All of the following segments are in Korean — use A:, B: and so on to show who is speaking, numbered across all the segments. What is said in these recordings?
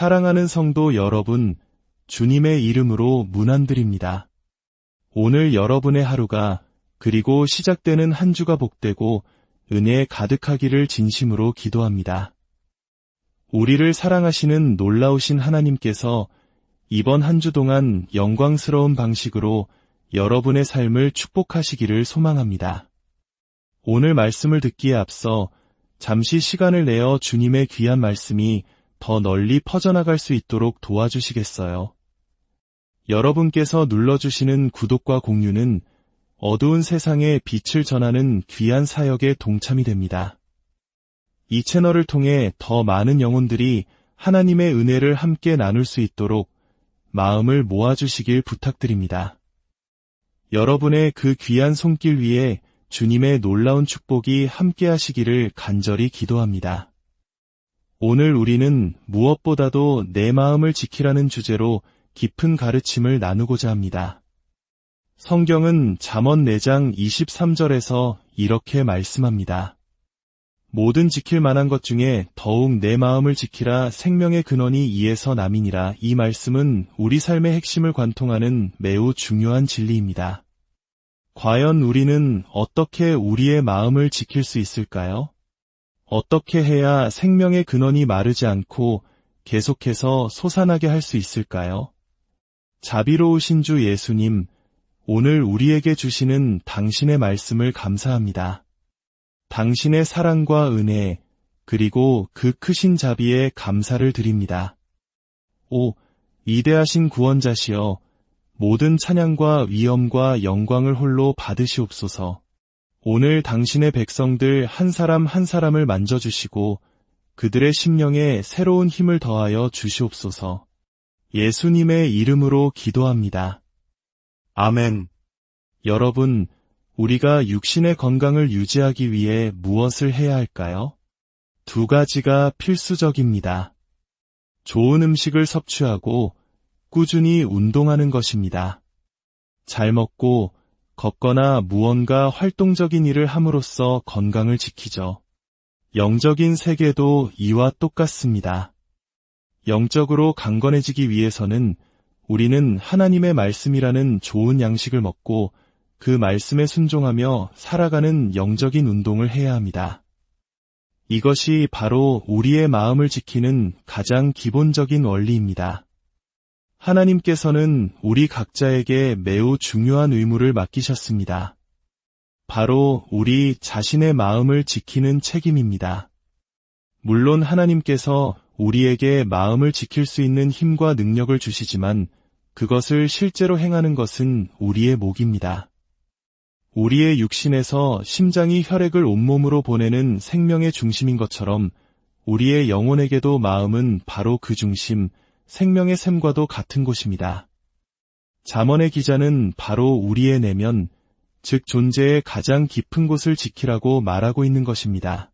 A: 사랑하는 성도 여러분, 주님의 이름으로 문안드립니다. 오늘 여러분의 하루가 그리고 시작되는 한 주가 복되고 은혜에 가득하기를 진심으로 기도합니다. 우리를 사랑하시는 놀라우신 하나님께서 이번 한 주 동안 영광스러운 방식으로 여러분의 삶을 축복하시기를 소망합니다. 오늘 말씀을 듣기에 앞서 잠시 시간을 내어 주님의 귀한 말씀이 더 널리 퍼져나갈 수 있도록 도와주시겠어요? 여러분께서 눌러주시는 구독과 공유는 어두운 세상에 빛을 전하는 귀한 사역에 동참이 됩니다. 이 채널을 통해 더 많은 영혼들이 하나님의 은혜를 함께 나눌 수 있도록 마음을 모아주시길 부탁드립니다. 여러분의 그 귀한 손길 위에 주님의 놀라운 축복이 함께 하시기를 간절히 기도합니다. 오늘 우리는 무엇보다도 내 마음을 지키라는 주제로 깊은 가르침을 나누고자 합니다. 성경은 잠언 4장 23절에서 이렇게 말씀합니다. 모든 지킬 만한 것 중에 더욱 내 마음을 지키라 생명의 근원이 이에서 남이니라. 이 말씀은 우리 삶의 핵심을 관통하는 매우 중요한 진리입니다. 과연 우리는 어떻게 우리의 마음을 지킬 수 있을까요? 어떻게 해야 생명의 근원이 마르지 않고 계속해서 솟아나게 할 수 있을까요? 자비로우신 주 예수님, 오늘 우리에게 주시는 당신의 말씀을 감사합니다. 당신의 사랑과 은혜, 그리고 그 크신 자비에 감사를 드립니다. 오, 위대하신 구원자시여, 모든 찬양과 위엄과 영광을 홀로 받으시옵소서. 오늘 당신의 백성들 한 사람 한 사람을 만져주시고 그들의 심령에 새로운 힘을 더하여 주시옵소서. 예수님의 이름으로 기도합니다. 아멘. 여러분, 우리가 육신의 건강을 유지하기 위해 무엇을 해야 할까요? 2가지가 필수적입니다. 좋은 음식을 섭취하고 꾸준히 운동하는 것입니다. 잘 먹고 걷거나 무언가 활동적인 일을 함으로써 건강을 지키죠. 영적인 세계도 이와 똑같습니다. 영적으로 강건해지기 위해서는 우리는 하나님의 말씀이라는 좋은 양식을 먹고 그 말씀에 순종하며 살아가는 영적인 운동을 해야 합니다. 이것이 바로 우리의 마음을 지키는 가장 기본적인 원리입니다. 하나님께서는 우리 각자에게 매우 중요한 의무를 맡기셨습니다. 바로 우리 자신의 마음을 지키는 책임입니다. 물론 하나님께서 우리에게 마음을 지킬 수 있는 힘과 능력을 주시지만 그것을 실제로 행하는 것은 우리의 몫입니다. 우리의 육신에서 심장이 혈액을 온몸으로 보내는 생명의 중심인 것처럼 우리의 영혼에게도 마음은 바로 그 중심, 생명의 샘과도 같은 곳입니다. 잠언의 기자는 바로 우리의 내면, 즉 존재의 가장 깊은 곳을 지키라고 말하고 있는 것입니다.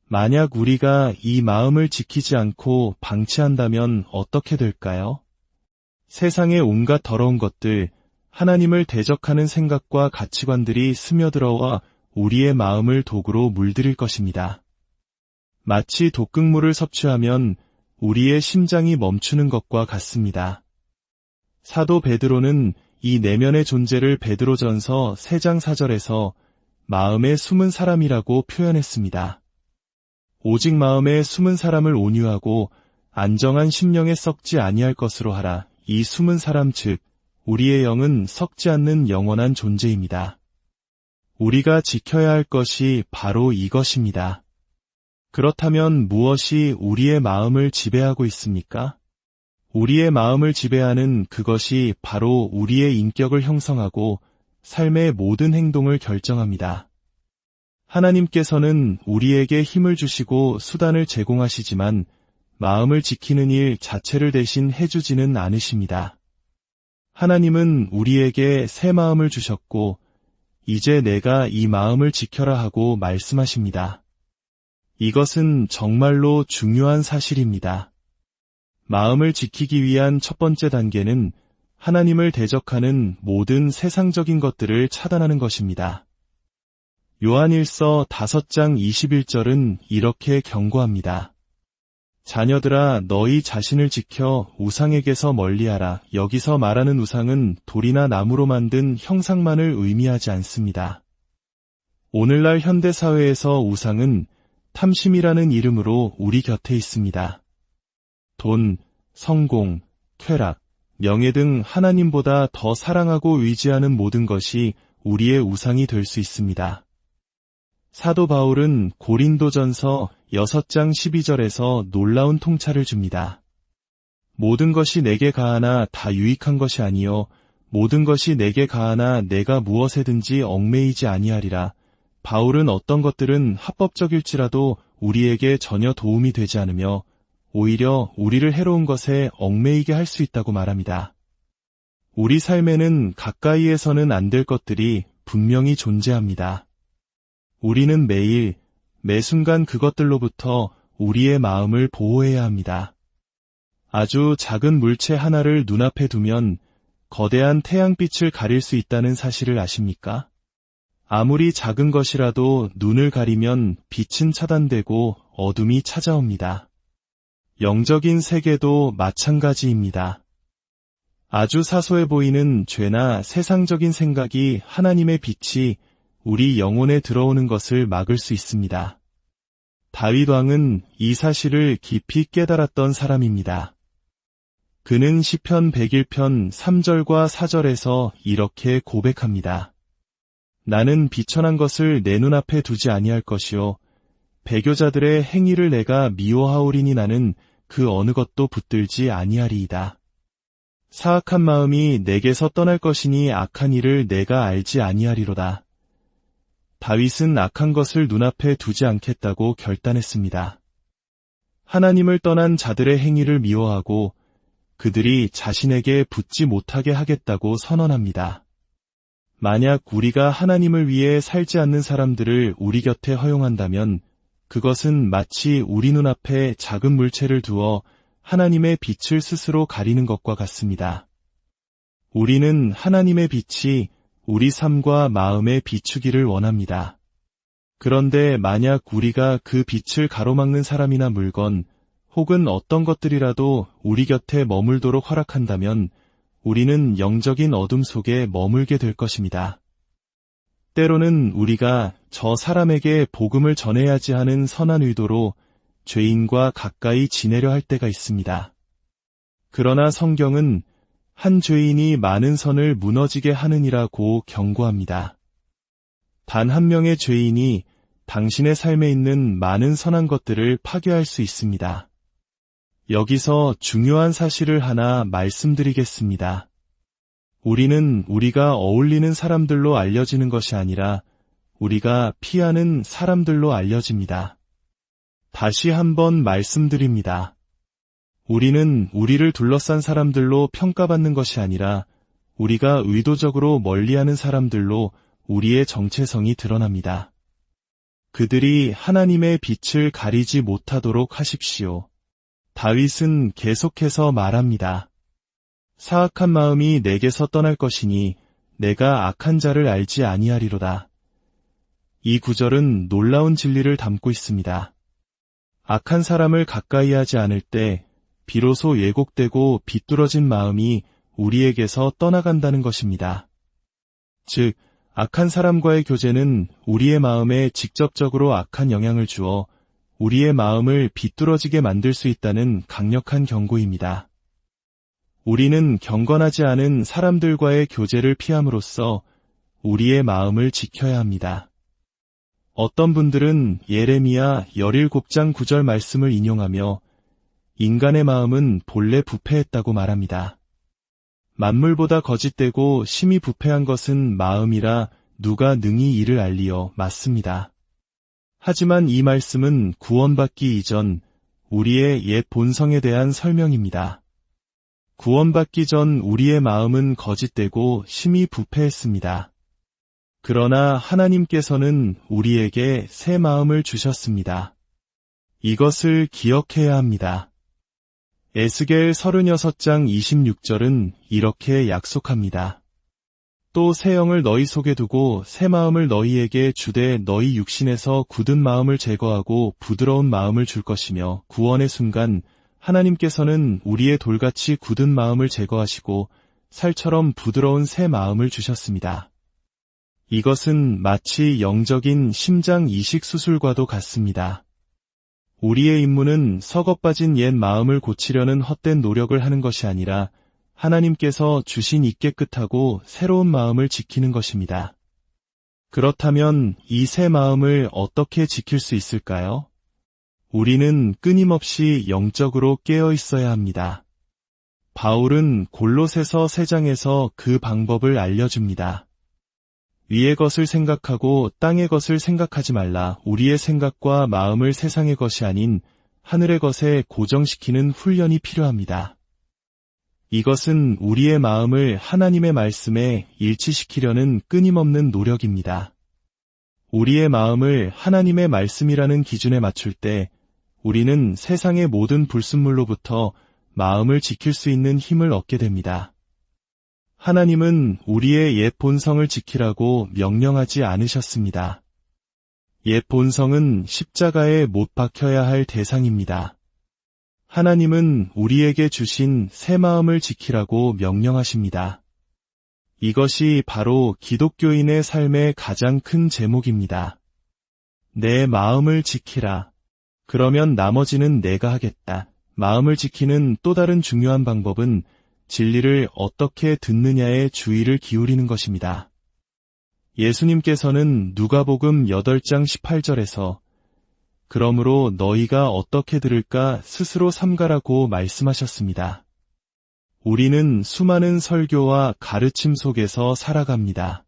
A: 만약 우리가 이 마음을 지키지 않고 방치한다면 어떻게 될까요? 세상의 온갖 더러운 것들, 하나님을 대적하는 생각과 가치관들이 스며들어와 우리의 마음을 도구로 물들일 것입니다. 마치 독극물을 섭취하면 우리의 심장이 멈추는 것과 같습니다. 사도 베드로는 이 내면의 존재를 베드로전서 3장 4절에서 마음의 숨은 사람이라고 표현했습니다. 오직 마음에 숨은 사람을 온유하고 안정한 심령에 썩지 아니할 것으로 하라. 이 숨은 사람 즉 우리의 영은 썩지 않는 영원한 존재입니다. 우리가 지켜야 할 것이 바로 이것입니다. 그렇다면 무엇이 우리의 마음을 지배하고 있습니까? 우리의 마음을 지배하는 그것이 바로 우리의 인격을 형성하고 삶의 모든 행동을 결정합니다. 하나님께서는 우리에게 힘을 주시고 수단을 제공하시지만 마음을 지키는 일 자체를 대신 해주지는 않으십니다. 하나님은 우리에게 새 마음을 주셨고 이제 내가 이 마음을 지켜라 하고 말씀하십니다. 이것은 정말로 중요한 사실입니다. 마음을 지키기 위한 첫 번째 단계는 하나님을 대적하는 모든 세상적인 것들을 차단하는 것입니다. 요한일서 5장 21절은 이렇게 경고합니다. 자녀들아, 너희 자신을 지켜 우상에게서 멀리하라. 여기서 말하는 우상은 돌이나 나무로 만든 형상만을 의미하지 않습니다. 오늘날 현대사회에서 우상은 탐심이라는 이름으로 우리 곁에 있습니다. 돈, 성공, 쾌락, 명예 등 하나님보다 더 사랑하고 의지하는 모든 것이 우리의 우상이 될 수 있습니다. 사도 바울은 고린도전서 6장 12절에서 놀라운 통찰을 줍니다. 모든 것이 내게 가하나 다 유익한 것이 아니요 모든 것이 내게 가하나 내가 무엇에든지 얽매이지 아니하리라. 바울은 어떤 것들은 합법적일지라도 우리에게 전혀 도움이 되지 않으며 오히려 우리를 해로운 것에 얽매이게 할 수 있다고 말합니다. 우리 삶에는 가까이에서는 안 될 것들이 분명히 존재합니다. 우리는 매일, 매 순간 그것들로부터 우리의 마음을 보호해야 합니다. 아주 작은 물체 하나를 눈앞에 두면 거대한 태양빛을 가릴 수 있다는 사실을 아십니까? 아무리 작은 것이라도 눈을 가리면 빛은 차단되고 어둠이 찾아옵니다. 영적인 세계도 마찬가지입니다. 아주 사소해 보이는 죄나 세상적인 생각이 하나님의 빛이 우리 영혼에 들어오는 것을 막을 수 있습니다. 다윗 왕은 이 사실을 깊이 깨달았던 사람입니다. 그는 시편 101편 3절과 4절에서 이렇게 고백합니다. 나는 비천한 것을 내 눈앞에 두지 아니할 것이요 배교자들의 행위를 내가 미워하오리니 나는 그 어느 것도 붙들지 아니하리이다. 사악한 마음이 내게서 떠날 것이니 악한 일을 내가 알지 아니하리로다. 다윗은 악한 것을 눈앞에 두지 않겠다고 결단했습니다. 하나님을 떠난 자들의 행위를 미워하고 그들이 자신에게 붙지 못하게 하겠다고 선언합니다. 만약 우리가 하나님을 위해 살지 않는 사람들을 우리 곁에 허용한다면 그것은 마치 우리 눈앞에 작은 물체를 두어 하나님의 빛을 스스로 가리는 것과 같습니다. 우리는 하나님의 빛이 우리 삶과 마음에 비추기를 원합니다. 그런데 만약 우리가 그 빛을 가로막는 사람이나 물건 혹은 어떤 것들이라도 우리 곁에 머물도록 허락한다면 우리는 영적인 어둠 속에 머물게 될 것입니다. 때로는 우리가 저 사람에게 복음을 전해야지 하는 선한 의도로 죄인과 가까이 지내려 할 때가 있습니다. 그러나 성경은 한 죄인이 많은 선을 무너지게 하느니라고 경고합니다. 단 한 명의 죄인이 당신의 삶에 있는 많은 선한 것들을 파괴할 수 있습니다. 여기서 중요한 사실을 하나 말씀드리겠습니다. 우리는 우리가 어울리는 사람들로 알려지는 것이 아니라 우리가 피하는 사람들로 알려집니다. 다시 한번 말씀드립니다. 우리는 우리를 둘러싼 사람들로 평가받는 것이 아니라 우리가 의도적으로 멀리하는 사람들로 우리의 정체성이 드러납니다. 그들이 하나님의 빛을 가리지 못하도록 하십시오. 다윗은 계속해서 말합니다. 사악한 마음이 내게서 떠날 것이니 내가 악한 자를 알지 아니하리로다. 이 구절은 놀라운 진리를 담고 있습니다. 악한 사람을 가까이 하지 않을 때 비로소 왜곡되고 비뚤어진 마음이 우리에게서 떠나간다는 것입니다. 즉, 악한 사람과의 교제는 우리의 마음에 직접적으로 악한 영향을 주어 우리의 마음을 비뚤어지게 만들 수 있다는 강력한 경고입니다. 우리는 경건하지 않은 사람들과의 교제를 피함으로써 우리의 마음을 지켜야 합니다. 어떤 분들은 예레미야 17장 9절 말씀을 인용하며 인간의 마음은 본래 부패했다고 말합니다. 만물보다 거짓되고 심히 부패한 것은 마음이라 누가 능히 이를 알리어 맞습니다. 하지만 이 말씀은 구원받기 이전 우리의 옛 본성에 대한 설명입니다. 구원받기 전 우리의 마음은 거짓되고 심히 부패했습니다. 그러나 하나님께서는 우리에게 새 마음을 주셨습니다. 이것을 기억해야 합니다. 에스겔 36장 26절은 이렇게 약속합니다. 또 새 영을 너희 속에 두고 새 마음을 너희에게 주되 너희 육신에서 굳은 마음을 제거하고 부드러운 마음을 줄 것이며 구원의 순간 하나님께서는 우리의 돌같이 굳은 마음을 제거하시고 살처럼 부드러운 새 마음을 주셨습니다. 이것은 마치 영적인 심장 이식 수술과도 같습니다. 우리의 임무는 썩어빠진 옛 마음을 고치려는 헛된 노력을 하는 것이 아니라 하나님께서 주신 이 깨끗하고 새로운 마음을 지키는 것입니다. 그렇다면 이 새 마음을 어떻게 지킬 수 있을까요? 우리는 끊임없이 영적으로 깨어 있어야 합니다. 바울은 골로새서 3장에서 그 방법을 알려줍니다. 위의 것을 생각하고 땅의 것을 생각하지 말라. 우리의 생각과 마음을 세상의 것이 아닌 하늘의 것에 고정시키는 훈련이 필요합니다. 이것은 우리의 마음을 하나님의 말씀에 일치시키려는 끊임없는 노력입니다. 우리의 마음을 하나님의 말씀이라는 기준에 맞출 때 우리는 세상의 모든 불순물로부터 마음을 지킬 수 있는 힘을 얻게 됩니다. 하나님은 우리의 옛 본성을 지키라고 명령하지 않으셨습니다. 옛 본성은 십자가에 못 박혀야 할 대상입니다. 하나님은 우리에게 주신 새 마음을 지키라고 명령하십니다. 이것이 바로 기독교인의 삶의 가장 큰 제목입니다. 내 마음을 지키라. 그러면 나머지는 내가 하겠다. 마음을 지키는 또 다른 중요한 방법은 진리를 어떻게 듣느냐에 주의를 기울이는 것입니다. 예수님께서는 누가복음 8장 18절에서 그러므로 너희가 어떻게 들을까 스스로 삼가라고 말씀하셨습니다. 우리는 수많은 설교와 가르침 속에서 살아갑니다.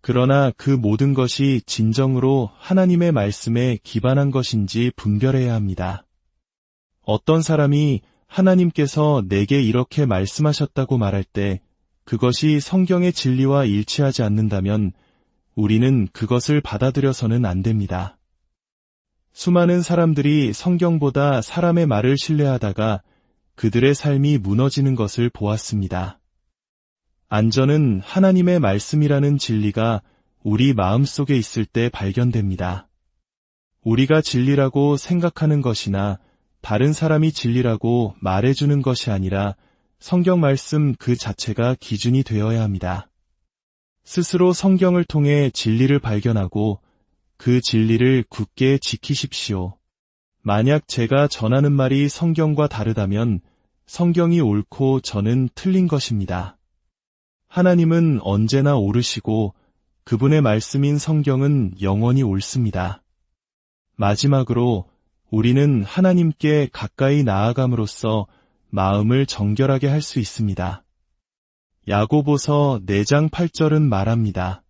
A: 그러나 그 모든 것이 진정으로 하나님의 말씀에 기반한 것인지 분별해야 합니다. 어떤 사람이 하나님께서 내게 이렇게 말씀하셨다고 말할 때 그것이 성경의 진리와 일치하지 않는다면 우리는 그것을 받아들여서는 안 됩니다. 수많은 사람들이 성경보다 사람의 말을 신뢰하다가 그들의 삶이 무너지는 것을 보았습니다. 안전은 하나님의 말씀이라는 진리가 우리 마음속에 있을 때 발견됩니다. 우리가 진리라고 생각하는 것이나 다른 사람이 진리라고 말해주는 것이 아니라 성경 말씀 그 자체가 기준이 되어야 합니다. 스스로 성경을 통해 진리를 발견하고 그 진리를 굳게 지키십시오. 만약 제가 전하는 말이 성경과 다르다면 성경이 옳고 저는 틀린 것입니다. 하나님은 언제나 옳으시고 그분의 말씀인 성경은 영원히 옳습니다. 마지막으로 우리는 하나님께 가까이 나아감으로써 마음을 정결하게 할 수 있습니다. 야고보서 4장 8절은 말합니다.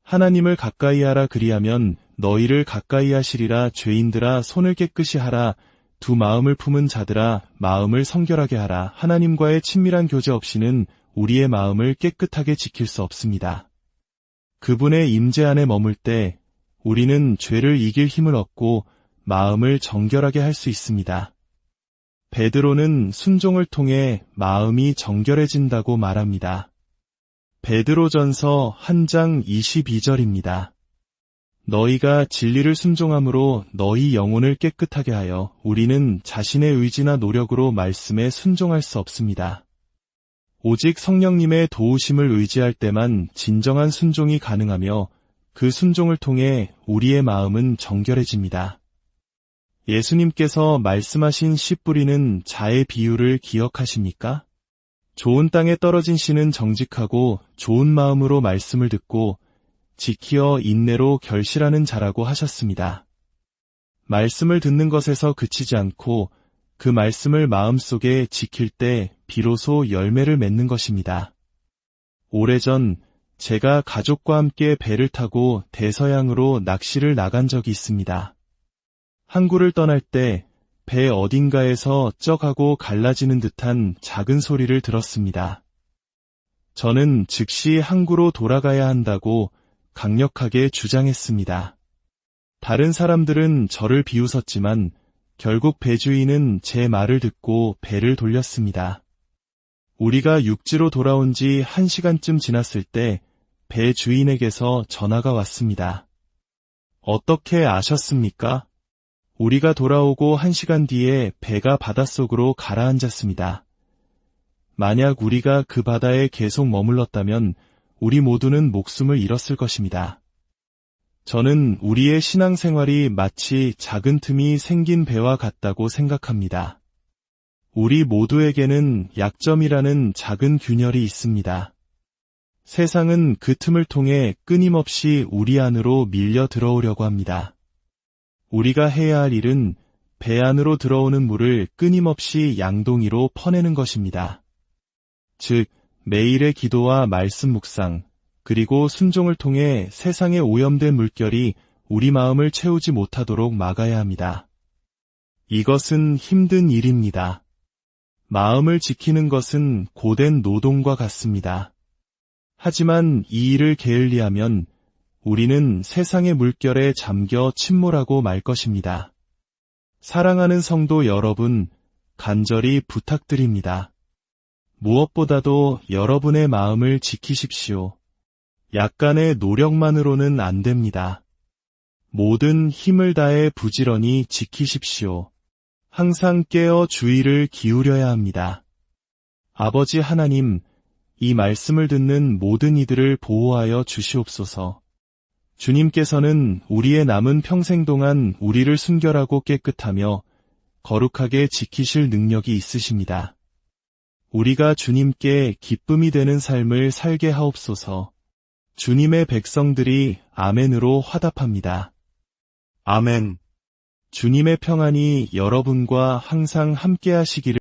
A: 하나님을 가까이 하라 그리하면 너희를 가까이 하시리라. 죄인들아 손을 깨끗이 하라. 두 마음을 품은 자들아 마음을 성결하게 하라. 하나님과의 친밀한 교제 없이는 우리의 마음을 깨끗하게 지킬 수 없습니다. 그분의 임재 안에 머물 때 우리는 죄를 이길 힘을 얻고 마음을 정결하게 할 수 있습니다. 베드로는 순종을 통해 마음이 정결해진다고 말합니다. 베드로전서 1장 22절입니다. 너희가 진리를 순종함으로 너희 영혼을 깨끗하게 하여 우리는 자신의 의지나 노력으로 말씀에 순종할 수 없습니다. 오직 성령님의 도우심을 의지할 때만 진정한 순종이 가능하며 그 순종을 통해 우리의 마음은 정결해집니다. 예수님께서 말씀하신 씨 뿌리는 자의 비유를 기억하십니까? 좋은 땅에 떨어진 씨는 정직하고 좋은 마음으로 말씀을 듣고 지키어 인내로 결실하는 자라고 하셨습니다. 말씀을 듣는 것에서 그치지 않고 그 말씀을 마음속에 지킬 때 비로소 열매를 맺는 것입니다. 오래전 제가 가족과 함께 배를 타고 대서양으로 낚시를 나간 적이 있습니다. 항구를 떠날 때 배 어딘가에서 쩍하고 갈라지는 듯한 작은 소리를 들었습니다. 저는 즉시 항구로 돌아가야 한다고 강력하게 주장했습니다. 다른 사람들은 저를 비웃었지만 결국 배주인은 제 말을 듣고 배를 돌렸습니다. 우리가 육지로 돌아온 지 1시간쯤 지났을 때 배 주인에게서 전화가 왔습니다. 어떻게 아셨습니까? 우리가 돌아오고 1시간 뒤에 배가 바닷속으로 가라앉았습니다. 만약 우리가 그 바다에 계속 머물렀다면 우리 모두는 목숨을 잃었을 것입니다. 저는 우리의 신앙생활이 마치 작은 틈이 생긴 배와 같다고 생각합니다. 우리 모두에게는 약점이라는 작은 균열이 있습니다. 세상은 그 틈을 통해 끊임없이 우리 안으로 밀려 들어오려고 합니다. 우리가 해야 할 일은 배 안으로 들어오는 물을 끊임없이 양동이로 퍼내는 것입니다. 즉, 매일의 기도와 말씀 묵상, 그리고 순종을 통해 세상에 오염된 물결이 우리 마음을 채우지 못하도록 막아야 합니다. 이것은 힘든 일입니다. 마음을 지키는 것은 고된 노동과 같습니다. 하지만 이 일을 게을리하면 우리는 세상의 물결에 잠겨 침몰하고 말 것입니다. 사랑하는 성도 여러분, 간절히 부탁드립니다. 무엇보다도 여러분의 마음을 지키십시오. 약간의 노력만으로는 안 됩니다. 모든 힘을 다해 부지런히 지키십시오. 항상 깨어 주의를 기울여야 합니다. 아버지 하나님, 이 말씀을 듣는 모든 이들을 보호하여 주시옵소서. 주님께서는 우리의 남은 평생 동안 우리를 순결하고 깨끗하며 거룩하게 지키실 능력이 있으십니다. 우리가 주님께 기쁨이 되는 삶을 살게 하옵소서. 주님의 백성들이 아멘으로 화답합니다. 아멘. 주님의 평안이 여러분과 항상 함께 하시기를